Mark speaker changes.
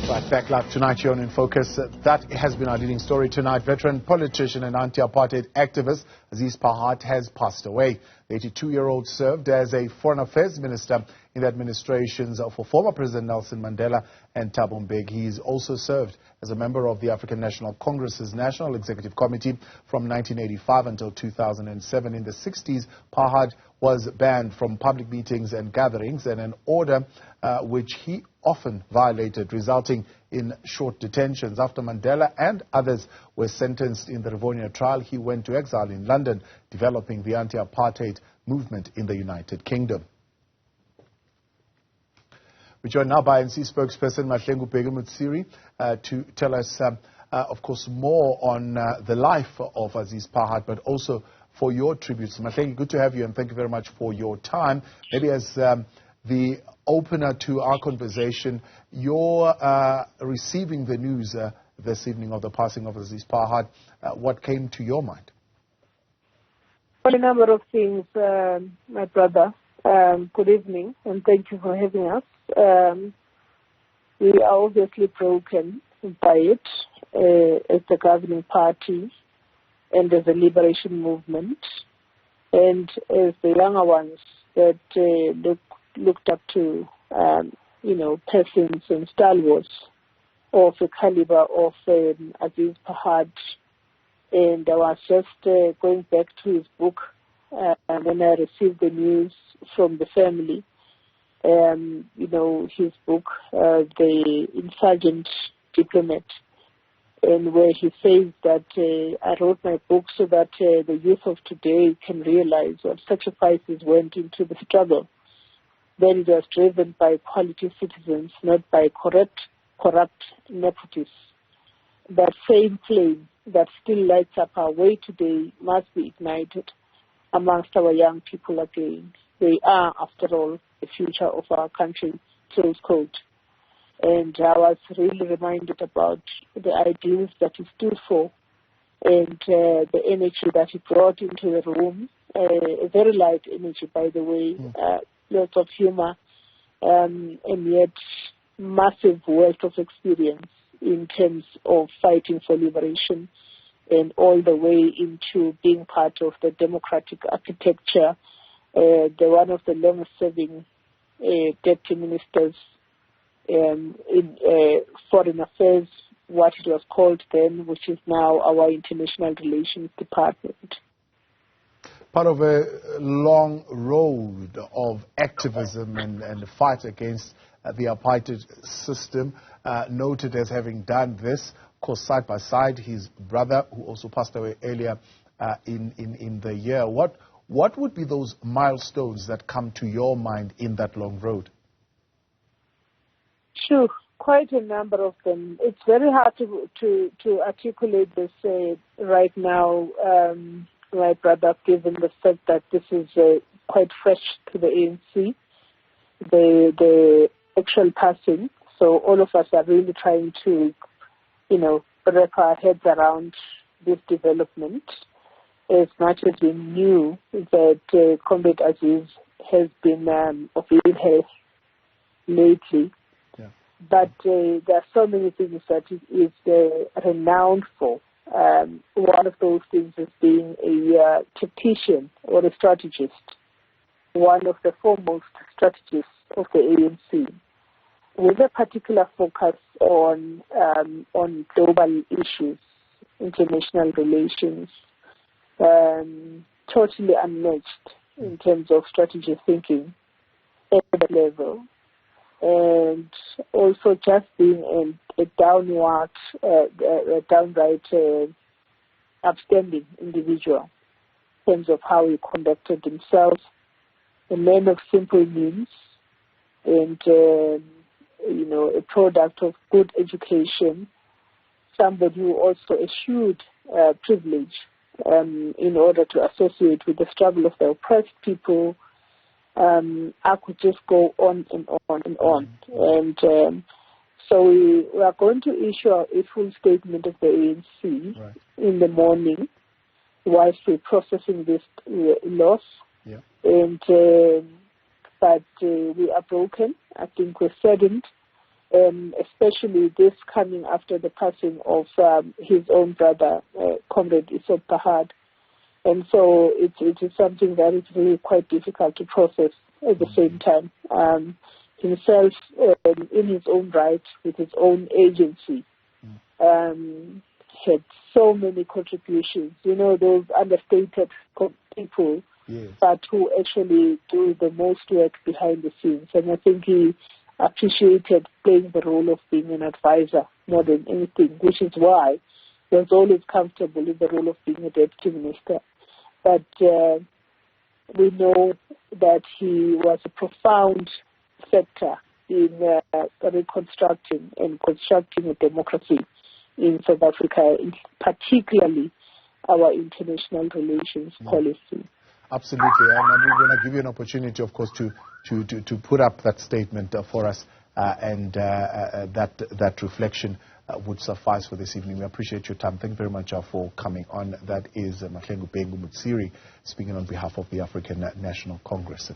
Speaker 1: Right, back live tonight here on In Focus. That has been our leading story tonight. Veteran politician and anti-apartheid activist Aziz Pahad has passed away. The 82-year-old served as a foreign affairs minister in the administrations for former President Nelson Mandela and Thabo Mbeki. He's also served as a member of the African National Congress's National Executive Committee from 1985 until 2007. In the 60s, Pahad was banned from public meetings and gatherings, and an order which he often violated, resulting in short detentions. After Mandela and others were sentenced in the Rivonia trial, he went to exile in London, developing the anti-apartheid movement in the United Kingdom. We're joined now by ANC spokesperson Mahlengi Bhengu-Motsiri to tell us, of course, more on the life of Aziz Pahad, but also for your tributes. Mahlengi, good to have you, and thank you very much for your time. Maybe as the opener to our conversation, you're receiving the news this evening of the passing of Aziz Pahad. What came to your mind?
Speaker 2: Well, a number of things, my brother. Good evening, and thank you for having us. We are obviously broken by it as the governing party and as a liberation movement, and as the younger ones that looked up to, persons and stalwarts of the caliber of Aziz Pahad. And I was just going back to his book when I received the news from the family. His book, The Insurgent Diplomat, and where he says that I wrote my book so that the youth of today can realize what sacrifices went into the struggle. That it was driven by quality citizens, not by corrupt nepotists. That same flame that still lights up our way today must be ignited amongst our young people again. They are, after all, the future of our country, close quote. And I was really reminded about the ideals that he stood for and the energy that he brought into the room, a very light energy, by the way, lots of humor, and yet massive wealth of experience in terms of fighting for liberation and all the way into being part of the democratic architecture, one of the longest-serving deputy ministers in foreign affairs, what it was called then, which is now our international relations department.
Speaker 1: Part of a long road of activism and the fight against the apartheid system, noted as having done this, of course, side by side, his brother, who also passed away earlier in the year. What would be those milestones that come to your mind in that long road?
Speaker 2: Sure, quite a number of them. It's very hard to articulate this right now, my brother, given the fact that this is quite fresh to the ANC, the actual passing. So all of us are really trying to, wrap our heads around this development. As much as we knew that Comrade Aziz has been of ill health lately, but there are so many things that he is renowned for. One of those things is being a tactician or a strategist, one of the foremost strategists of the ANC, with a particular focus on global issues, international relations, totally unmatched in terms of strategy thinking at the level, and also just being a downright upstanding individual in terms of how he conducted himself, a man of simple means, and a product of good education, somebody who also eschewed privilege in order to associate with the struggle of the oppressed people. I could just go on and on and on. And so we are going to issue a full statement of the ANC in the morning whilst we're processing this loss.
Speaker 1: Yeah.
Speaker 2: And but we are broken. I think we're saddened especially this coming after the passing of his own brother, Comrade Aziz Pahad. And so it is something that is really quite difficult to process at the same time. Himself, in his own right, with his own agency, had so many contributions. You know, those understated people,
Speaker 1: yes,
Speaker 2: but who actually do the most work behind the scenes. And I think he appreciated playing the role of being an advisor more than anything, which is why he was always comfortable in the role of being a deputy minister. But we know that he was a profound factor in reconstructing and constructing a democracy in South Africa, particularly our international relations policy.
Speaker 1: Absolutely, and we're going to give you an opportunity, of course, to put up that statement for us, and that reflection would suffice for this evening. We appreciate your time. Thank you very much for coming on. That is Mahlengi Bhengu-Motsiri speaking on behalf of the African National Congress.